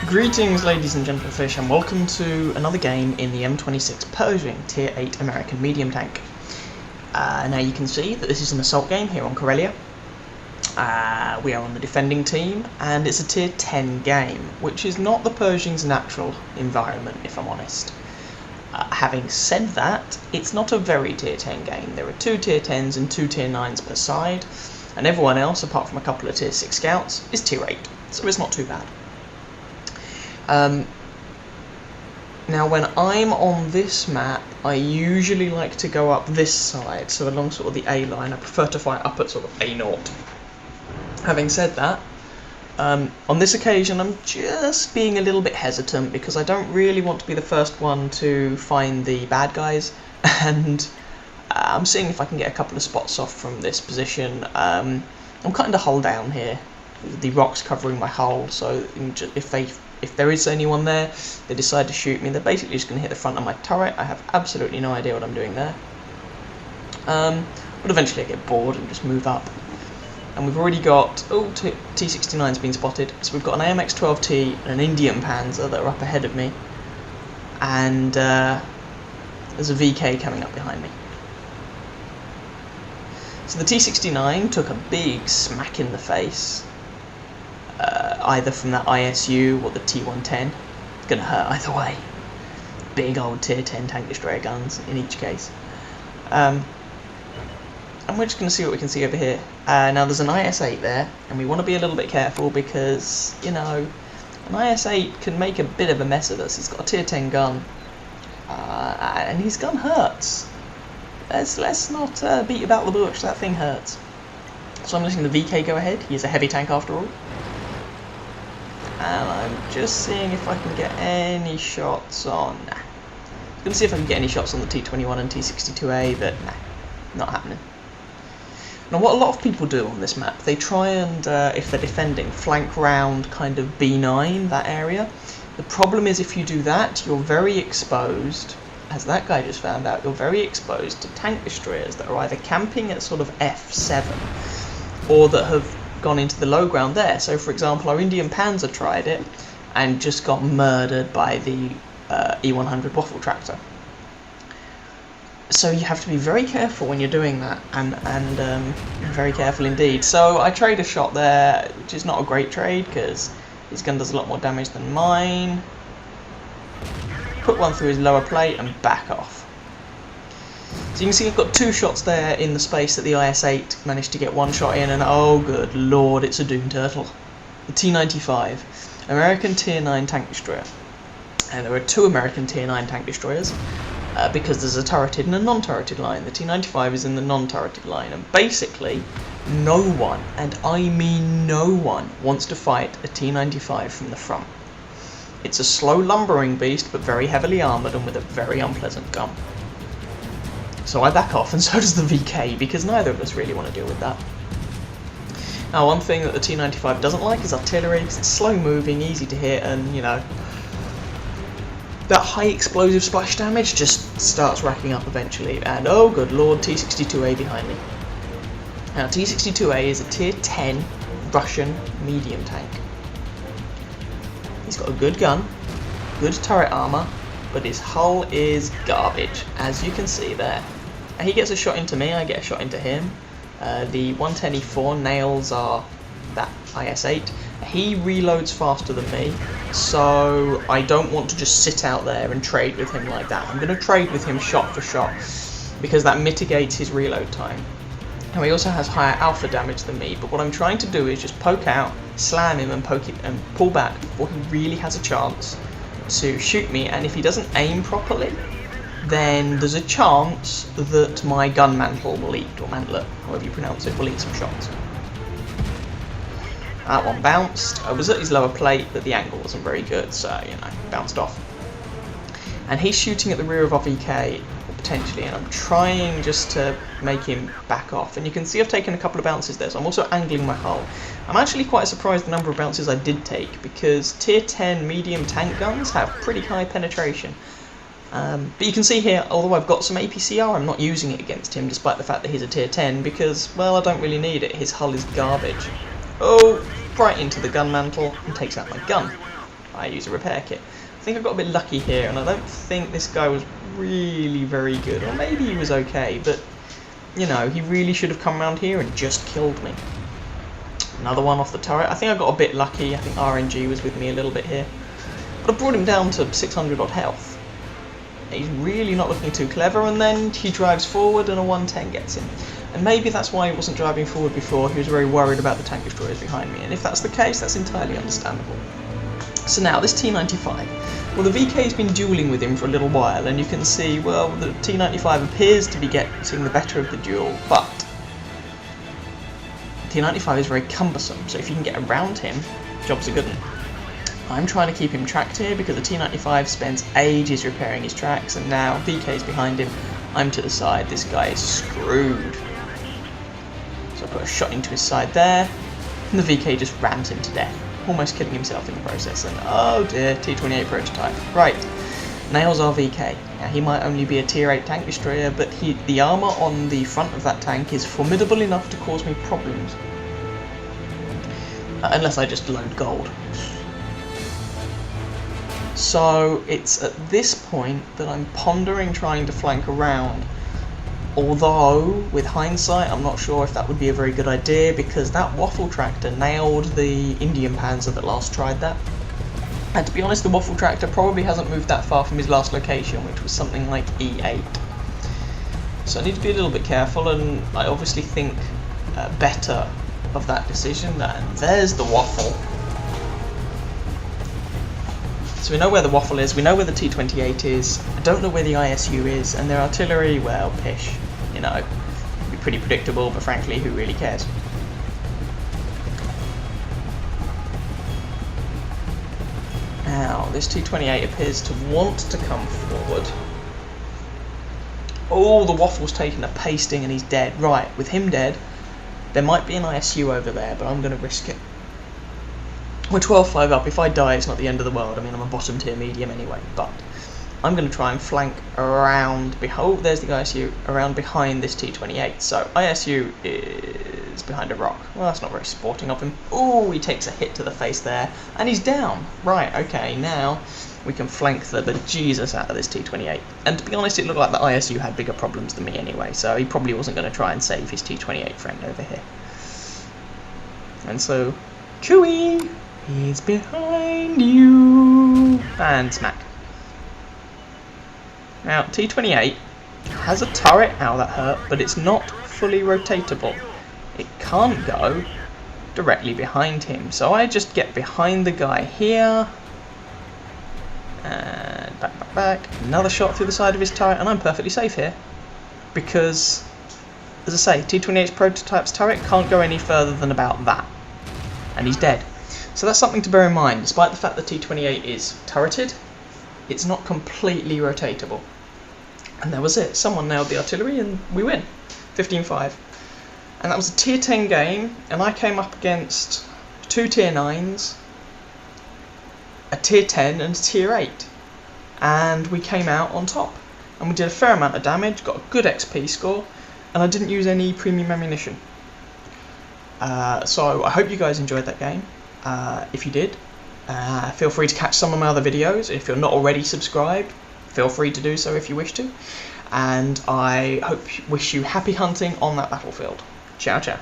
Greetings ladies and gentlefish, and welcome to another game in the M26 Pershing Tier 8 American medium tank. Now you can see that this is an assault game here on Corellia. We are on the defending team, and it's a Tier 10 game, which is not the Pershing's natural environment, if I'm honest. Having said that, it's not a very Tier 10 game. There are 2 Tier 10s and 2 Tier 9s per side, and everyone else, apart from a couple of Tier 6 scouts, is Tier 8, so it's not too bad. Now when I'm on this map, I usually like to go up this side, so along sort of the A line. I prefer to fight up at sort of A0. Having said that, on this occasion I'm just being a little bit hesitant because I don't really want to be the first one to find the bad guys, and I'm seeing if I can get a couple of spots off from this position. I'm cutting the hull down here, the rocks covering my hull, so if there is anyone there, they decide to shoot me, they're basically just going to hit the front of my turret. I have absolutely no idea what I'm doing there. But eventually I get bored and just move up. And we've already got, T69's been spotted, so we've got an AMX-12T and an Indian Panzer that are up ahead of me. And there's a VK coming up behind me. So the T69 took a big smack in the face. Either from that ISU or the T110. It's going to hurt either way. Big old Tier 10 tank destroyer guns in each case. And we're just going to see what we can see over here. Now there's an IS-8 there, and we want to be a little bit careful because, you know, an IS-8 can make a bit of a mess of us. He's got a Tier 10 gun, and his gun hurts. Let's not beat about the bush, that thing hurts. So I'm letting the VK go ahead. He is a heavy tank after all. And I'm just seeing if I can get any shots on. Nah. I'm going to see if I can get any shots on the T21 and T62A, but nah, not happening. Now, what a lot of people do on this map, they try and, if they're defending, flank round kind of B9, that area. The problem is if you do that, you're very exposed, as that guy just found out, you're very exposed to tank destroyers that are either camping at sort of F7, or that have gone into the low ground there. So for example, our Indian Panzer tried it and just got murdered by the E100 waffle tractor. So you have to be very careful when you're doing that, and very careful indeed. So I trade a shot there, which is not a great trade because his gun does a lot more damage than mine. Put one through his lower plate and back off. So you can see I've got 2 shots there in the space that the IS-8 managed to get 1 shot in, and oh good lord, it's a Doom Turtle. The T-95, American Tier 9 tank destroyer. And there are 2 American Tier 9 tank destroyers, because there's a turreted and a non-turreted line. The T-95 is in the non-turreted line, and basically no one, and I mean no one, wants to fight a T-95 from the front. It's a slow lumbering beast, but very heavily armoured and with a very unpleasant gun. So I back off, and so does the VK, because neither of us really want to deal with that. Now, one thing that the T-95 doesn't like is artillery, because it's slow moving, easy to hit, and, you know, that high explosive splash damage just starts racking up eventually, and oh good lord, T-62A behind me. Now, T-62A is a Tier 10 Russian medium tank. He's got a good gun, good turret armour, but his hull is garbage, as you can see there. He gets a shot into me, I get a shot into him. The 110E4 nails are that IS-8. He reloads faster than me, so I don't want to just sit out there and trade with him like that. I'm going to trade with him shot for shot, because that mitigates his reload time. Now he also has higher alpha damage than me, but what I'm trying to do is just poke out, slam him and poke it and pull back before he really has a chance to shoot me, and if he doesn't aim properly, then there's a chance that my gun mantle will eat, or mantlet, however you pronounce it, will eat some shots. That one bounced. I was at his lower plate, but the angle wasn't very good, so, you know, bounced off. And he's shooting at the rear of our VK, potentially, and I'm trying just to make him back off. And you can see I've taken a couple of bounces there, so I'm also angling my hull. I'm actually quite surprised the number of bounces I did take, because Tier 10 medium tank guns have pretty high penetration. But you can see here, although I've got some APCR, I'm not using it against him, despite the fact that he's a Tier 10, because, well, I don't really need it. His hull is garbage. Oh, right into the gun mantle, and takes out my gun. I use a repair kit. I think I got a bit lucky here, and I don't think this guy was really very good, or maybe he was okay, but you know, he really should have come around here and just killed me. Another one off the turret. I think I got a bit lucky. I think RNG was with me a little bit here, but I brought him down to 600 odd health. He's really not looking too clever, and then he drives forward and a 110 gets him. And maybe that's why he wasn't driving forward before. He was very worried about the tank destroyers behind me, and if that's the case, that's entirely understandable. So now, this T95. Well, the VK's been dueling with him for a little while, and you can see, well, the T95 appears to be getting the better of the duel, but T95 is very cumbersome, so if you can get around him, job's a good one. I'm trying to keep him tracked here because the T95 spends ages repairing his tracks, and now VK's behind him. I'm to the side. This guy is screwed. So I put a shot into his side there, and the VK just rams him to death, almost killing himself in the process. And oh dear, T28 prototype. Right, nails our VK. Now he might only be a tier 8 tank destroyer, but the armour on the front of that tank is formidable enough to cause me problems. Unless I just load gold. So it's at this point that I'm pondering trying to flank around, although with hindsight I'm not sure if that would be a very good idea, because that waffle tractor nailed the Indian Panzer that last tried that, and to be honest, the waffle tractor probably hasn't moved that far from his last location, which was something like E8. So I need to be a little bit careful, and I obviously think better of that decision. And there's the waffle. So we know where the waffle is, we know where the T28 is, I don't know where the ISU is, and their artillery, well, pish. You know, it'd be pretty predictable, but frankly, who really cares? Now, this T28 appears to want to come forward. Oh, the waffle's taken a pasting and he's dead. Right, with him dead, there might be an ISU over there, but I'm going to risk it. We're 12-5 up. If I die, it's not the end of the world. I mean, I'm a bottom tier medium anyway, but I'm going to try and flank around. Oh, there's the ISU, around behind this T28. So ISU is behind a rock. Well, that's not very sporting of him. Oh, he takes a hit to the face there, and he's down. Right, okay, now we can flank the bejesus out of this T28. And to be honest, it looked like the ISU had bigger problems than me anyway, so he probably wasn't going to try and save his T28 friend over here. And so, Chewie! He's behind you! And smack. Now, T28 has a turret. Ow, that hurt, but it's not fully rotatable. It can't go directly behind him. So I just get behind the guy here. And back. Another shot through the side of his turret, and I'm perfectly safe here. Because, as I say, T28's prototype's turret can't go any further than about that. And he's dead. So that's something to bear in mind. Despite the fact that T28 is turreted, it's not completely rotatable. And that was it. Someone nailed the artillery and we win. 15-5. And that was a tier 10 game, and I came up against 2 tier 9s, a tier 10 and a tier 8. And we came out on top. And we did a fair amount of damage, got a good XP score, and I didn't use any premium ammunition. So I hope you guys enjoyed that game. If you did, feel free to catch some of my other videos. If you're not already subscribed, feel free to do so if you wish to. And I wish you happy hunting on that battlefield. Ciao, ciao.